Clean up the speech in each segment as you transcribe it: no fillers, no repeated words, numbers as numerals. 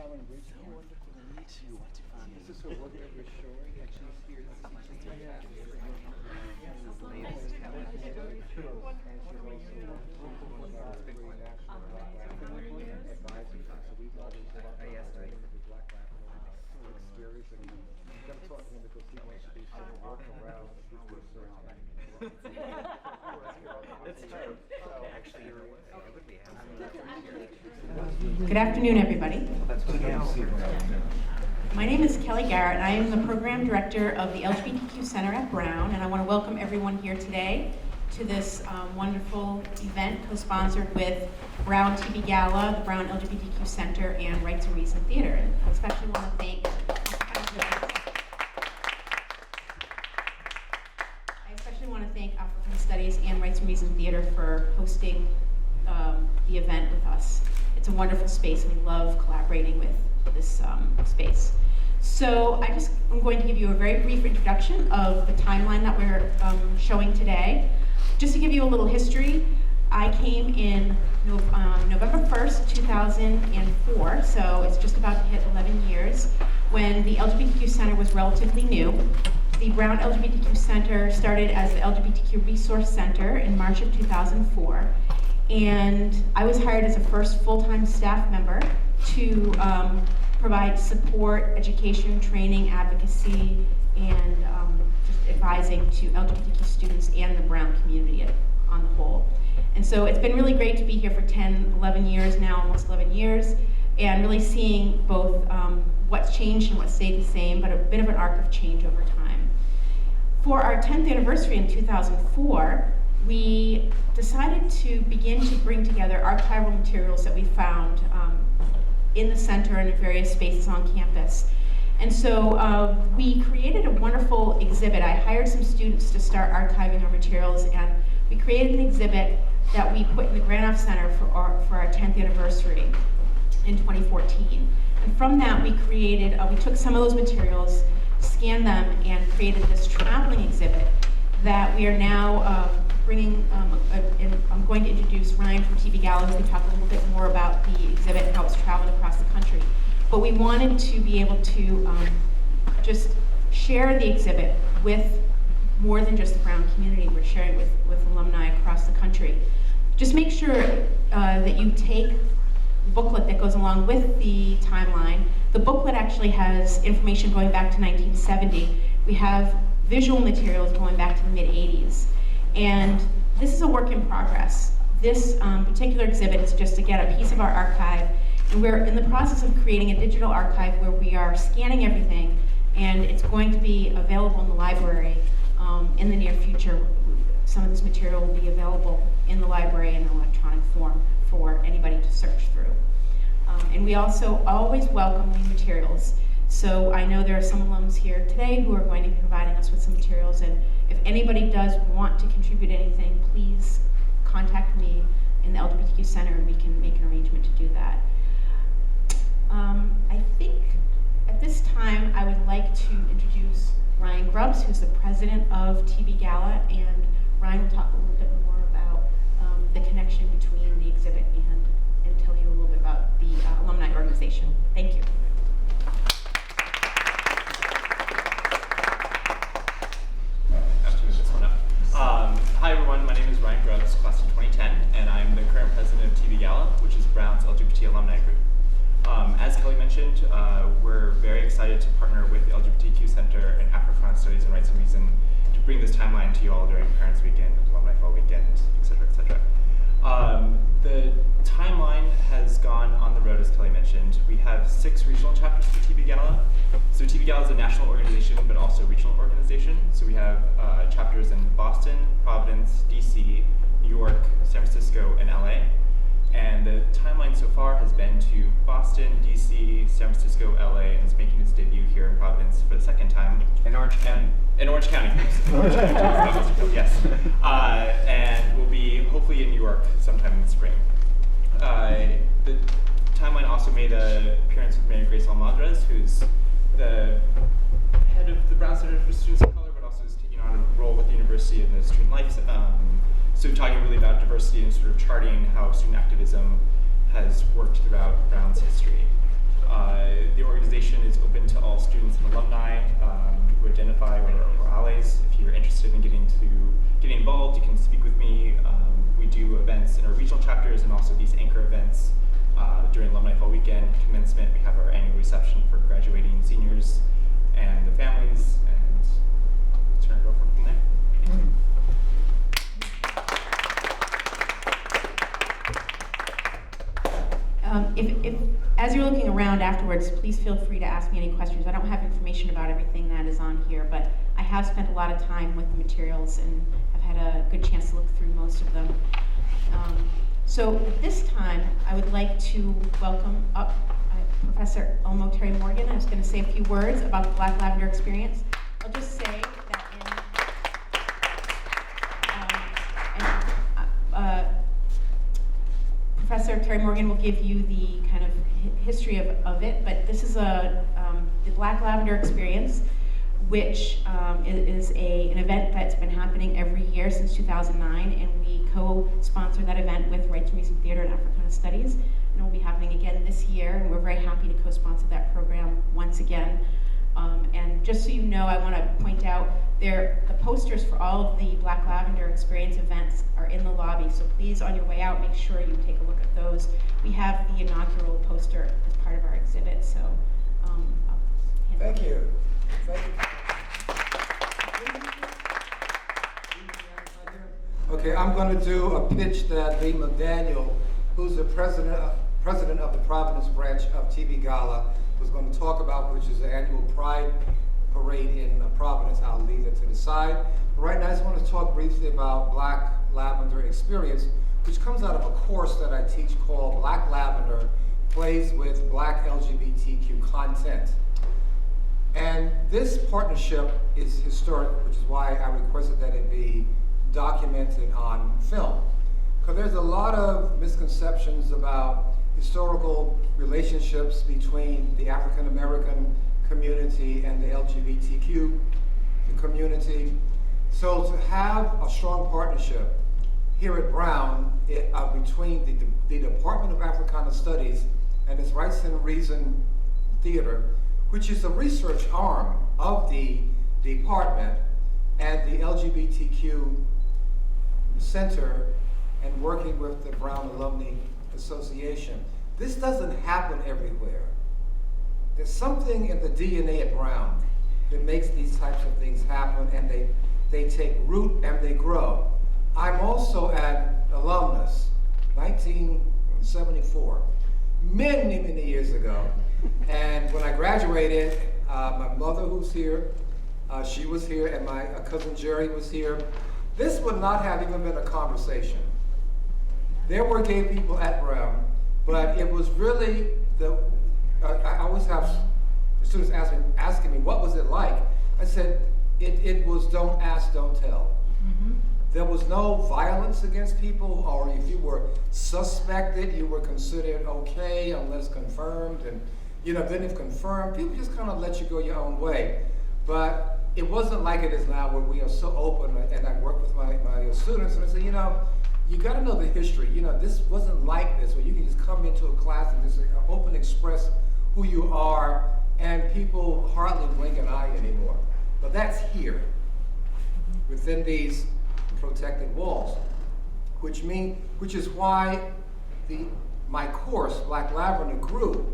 Sharon Bridge. So wonderful to meet you. What's your family? This is her work that we're showing, and she's here to teach. And she's also one of our great national Black advisors. So we've always the Black experience, and you got to talk to him because he wants to do some work around his research. It's true. Actually, Good afternoon, everybody. My name is Kelly Garrett, and I am the Program Director of the LGBTQ Center at Brown, and I want to welcome everyone here today to this wonderful event co-sponsored with Brown TBGALA, the Brown LGBTQ Center, and Rights and Reason Theater. And I especially want to thank African Studies and Rights and Reason Theater for hosting the event with us. It's a wonderful space, and we love collaborating with this space. So I'm going to give you a very brief introduction of the timeline that we're showing today. Just to give you a little history, I came in November 1st, 2004, so it's just about to hit 11 years, when the LGBTQ Center was relatively new. The Brown LGBTQ Center started as the LGBTQ Resource Center in March of 2004, and I was hired as a first full-time staff member to provide support, education, training, advocacy, and just advising to LGBTQ students and the Brown community on the whole. And so it's been really great to be here for 10, 11 years now, almost 11 years, and really seeing both what's changed and what's stayed the same, but a bit of an arc of change over time. For our 10th anniversary in 2004, we decided to begin to bring together archival materials that we found in the center and in various spaces on campus. And so we created a wonderful exhibit. I hired some students to start archiving our materials, and we created an exhibit that we put in the Granoff Center for our 10th anniversary in 2014. And from that, we took some of those materials, scanned them, and created this traveling exhibit that we are now bringing. I'm going to introduce Ryan from TBGALA, who can talk a little bit more about the exhibit and how it's traveled across the country. But we wanted to be able to just share the exhibit with more than just the Brown community. We're sharing with alumni across the country. Just make sure that you take the booklet that goes along with the timeline. The booklet actually has information going back to 1970. We have visual materials going back to the mid-'80s. And this is a work in progress. This particular exhibit is just, again, a piece of our archive. And we're in the process of creating a digital archive where we are scanning everything, and it's going to be available in the library in the near future. Some of this material will be available in the library in an electronic form for anybody to search through. And we also always welcome new materials. So I know there are some alums here today who are going to be providing us with some materials, and if anybody does want to contribute anything, please contact me in the LGBTQ Center and we can make an arrangement to do that. I think at this time I would like to introduce Ryan Grubbs, who's the president of TBGALA, and Ryan will talk a little bit more about the connection between the exhibit and tell you a little bit about the alumni organization. Thank you. Hi everyone, my name is Ryan Grubbs, class of 2010, and I'm the current president of TBGALA, which is Brown's LGBT alumni group. As Kelly mentioned, we're very excited to partner with the LGBTQ Center and Afro Studies and Rights and Reason to bring this timeline to you all during Parents Weekend, Alumni Fall Weekend, et cetera, et cetera. The timeline has gone on the road, as Kelly mentioned. We have 6 regional chapters for TBGALA. So TBGALA is a national organization, but also a regional organization. So we have chapters in Boston, Providence, DC, New York, San Francisco, and LA. And the timeline so far has been to Boston, DC, San Francisco, LA, and it's making its debut here in Providence for the second time. In Orange County. In Orange County. Yes. And we'll be hopefully in New York sometime in the spring. The timeline also made an appearance with Mary Grace Almadrez, who's the head of the Brown Center for Students of Color, but also is taking on a role with the university in the student life. So talking really about diversity and sort of charting how student activism has worked throughout Brown's history. invitation is open to all students and alumni who identify or allies. If you're interested in getting involved, you can speak with me. We do events in our regional chapters and also these anchor events during Alumni Fall Weekend, commencement. We have our annual reception for graduating seniors and the families, and we'll turn it over from there. If as you're looking around afterwards, please feel free to ask me any questions. I don't have information about everything that is on here, but I have spent a lot of time with the materials and have had a good chance to look through most of them. So at this time, I would like to welcome up Professor Elmo Terry Morgan. I was going to say a few words about the Black Lavender experience. I'll just say that Professor Terry Morgan will give you the kind of history of it, but this is the Black Lavender experience, which is an event that's been happening every year since 2009, and we co-sponsor that event with Right to Music Theater and Africana Studies, and it will be happening again this year, and we're very happy to co-sponsor that program once again. And just so you know, I want to point out the posters for all of the Black Lavender Experience events are in the lobby, so please, on your way out, make sure you take a look at those. We have the inaugural poster as part of our exhibit, so I'll hand Thank it over. you. Thank you. Okay, I'm going to do a pitch that Lee McDaniel, who's the president of the Providence branch of TBGALA, was going to talk about, which is the annual Pride Parade in Providence. I'll leave it to the side. But right now, I just want to talk briefly about Black Lavender Experience, which comes out of a course that I teach called Black Lavender Plays with Black LGBTQ Content. And this partnership is historic, which is why I requested that it be documented on film. Because there's a lot of misconceptions about historical relationships between the African American community and the LGBTQ community. So to have a strong partnership here at Brown between the Department of Africana Studies and its Rights and Reason Theater, which is the research arm of the department, and the LGBTQ Center, and working with the Brown Alumni Association. This doesn't happen everywhere. There's something in the DNA at Brown that makes these types of things happen, and they take root and they grow. I'm also an alumnus, 1974, many years ago. And when I graduated, my mother, who's here, she was here, and my cousin Jerry was here. This would not have even been a conversation. There were gay people at Brown, but it was really I always have students asking me, what was it like? I said, it was don't ask, don't tell. Mm-hmm. There was no violence against people, or if you were suspected, you were considered okay unless confirmed. And then if confirmed, people just kind of let you go your own way. But it wasn't like it is now, where we are so open, and I work with my students, and I say, you got to know the history. This wasn't like this, where you can just come into a class and just open express who you are, and people hardly blink an eye anymore. But that's here, within these protected walls, which is why my course, Black Lavender, grew.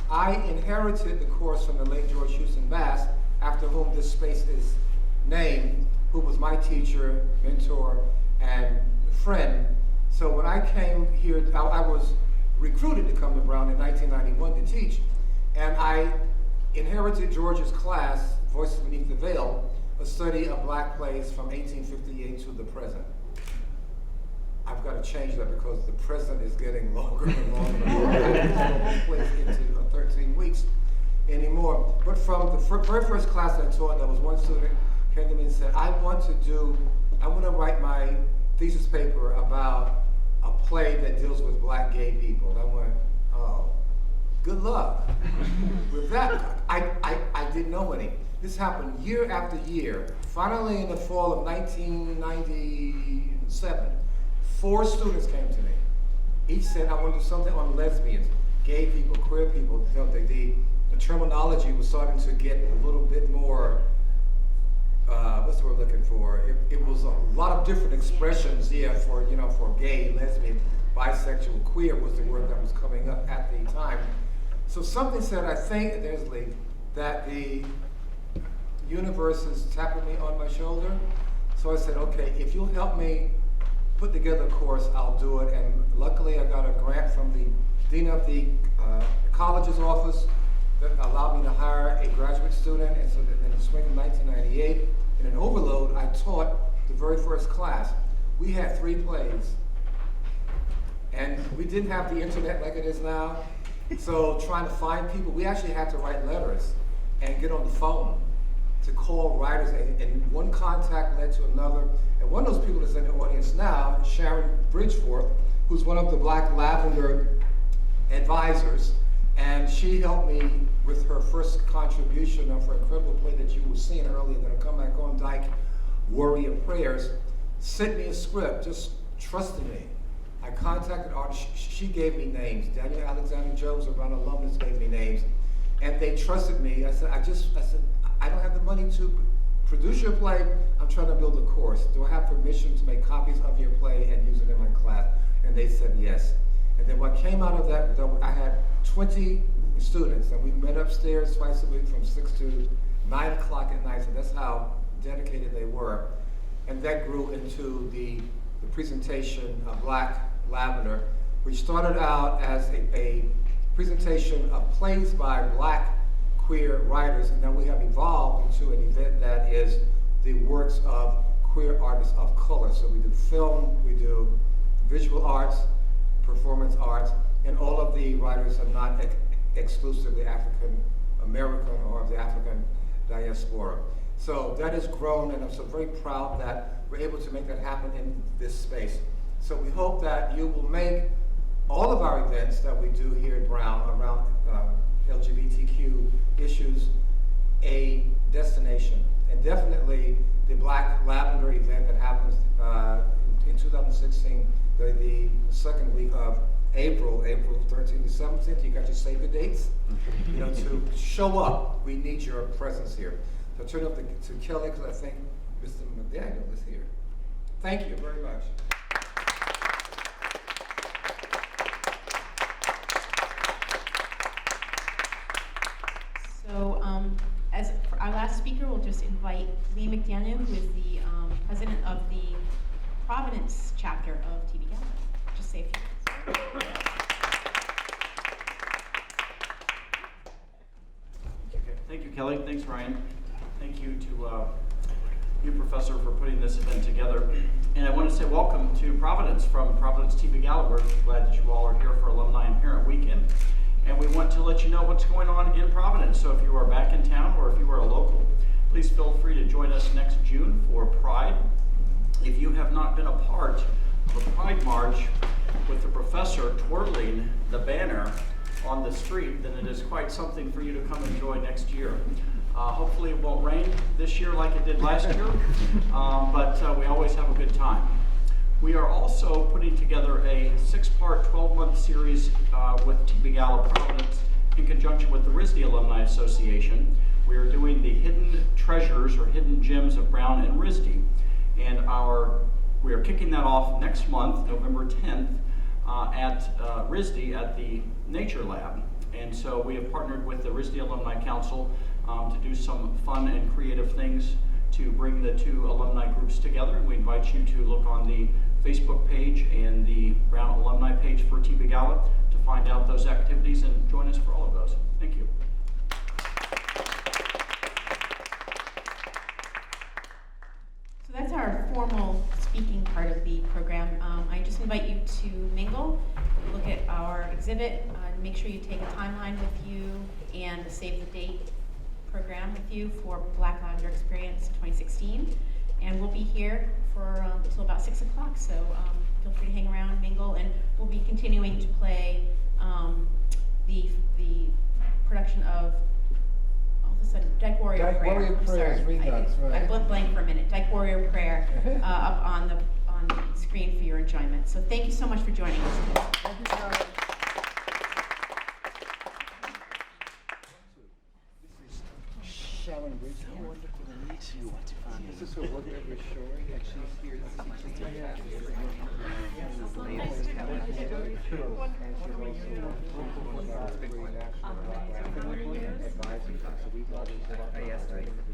I inherited the course from the late George Houston Bass, after whom this space is named, who was my teacher, mentor, and friend. So when I came here, I was recruited to come to Brown in 1991 to teach, and I inherited George's class, Voices Beneath the Veil, a study of black plays from 1858 to the present. I've got to change that because the present is getting longer and longer. I don't place into 13 weeks anymore. But from the very first class I taught, there was one student who came to me and said, I want to write my thesis paper about a play that deals with black gay people. And I went, oh, good luck. With that, I didn't know any. This happened year after year. Finally, in the fall of 1997, 4 students came to me. Each said, I want to do something on lesbians, gay people, queer people, the the terminology was starting to get a little bit more, what's the word I'm looking for? It was a lot of different expressions, yeah, for, you know, for gay, lesbian, bisexual, queer was the word that was coming up at the time. So something said, I think, there's Lee, that the universe is tapping me on my shoulder. So I said, okay, if you'll help me put together a course, I'll do it. And luckily I got a grant from the dean of the college's office that allowed me to hire a graduate student. And so in the spring of 1998, in an overload, I taught the very first class. We had 3 plays. And we didn't have the internet like it is now. So trying to find people, we actually had to write letters and get on the phone to call writers, and one contact led to another. And one of those people is in the audience now, Sharon Bridgeforth, who's one of the Black Lavender advisors, and she helped me with her first contribution of her incredible play that you were seeing earlier, that'll come back on Dyke, Warrior Prayers. Sent me a script, just trusted me. I contacted artists, she gave me names. Daniel Alexander Jones, a Brown alumnus, gave me names. And they trusted me. I said, I don't have the money to produce your play. I'm trying to build a course. Do I have permission to make copies of your play and use it in my class? And they said yes. And then what came out of that, I had 20 students, and we met upstairs twice a week from 6 to 9 o'clock at night. So that's how dedicated they were. And that grew into the presentation of Black Lavender, which started out as a presentation of plays by Black queer writers, and then we have evolved into an event that is the works of queer artists of color. So we do film, we do visual arts, performance arts, and all of the writers are not exclusively African American or of the African diaspora. So that has grown, and I'm so very proud that we're able to make that happen in this space. So we hope that you will make all of our events that we do here at Brown around LGBTQ issues a destination. And definitely the Black Lavender event that happens in 2016, the second week of April 13th to 17th, you got your save the dates, you know, to show up. We need your presence here. So turn up to Kelly, because I think Mr. McDaniel is here. Thank you very much. So as for our last speaker, we'll just invite Lee McDaniel, who is the president of the Providence chapter of TBGALA. Just say a few words. Thank you, Kelly. Thanks, Ryan. Thank you to you, Professor, for putting this event together. And I want to say welcome to Providence from Providence TBGALA. We're glad that you all are here for Alumni and Parent Weekend. And we want to let you know what's going on in Providence. So if you are back in town or if you are a local, please feel free to join us next June for Pride. If you have not been a part of a Pride March with the professor twirling the banner on the street, then it is quite something for you to come enjoy next year. Hopefully it won't rain this year like it did last year, but we always have a good time. We are also putting together a 6-part, 12-month series with TBGALA Providence in conjunction with the RISD Alumni Association. We are doing the Hidden Treasures or Hidden Gems of Brown and RISD. And we are kicking that off next month, November 10th, at RISD at the Nature Lab. And so we have partnered with the RISD Alumni Council to do some fun and creative things to bring the two alumni groups together. We invite you to look on the Facebook page and the Brown alumni page for TBGALA to find out those activities and join us for all of those. Thank you. So that's our formal speaking part of the program. I just invite you to mingle, look at our exhibit, make sure you take a timeline with you and a save the date program with you for Black Lavender Experience 2016. And we'll be here for until about 6 o'clock, so feel free to hang around, mingle, and we'll be continuing to play the production of, all of a sudden, Dyke Warrior Prayer. Warrior Prayer is Redux, right? I blinked blank for a minute. Dyke Warrior Prayer up on the screen for your enjoyment. So thank you so much for joining us today. Thank you, Sarah. on Bridge. So wonderful to meet you. This is her work that we're showing, and she's here to teach us how to And she's also one of our three national advisors. So we've always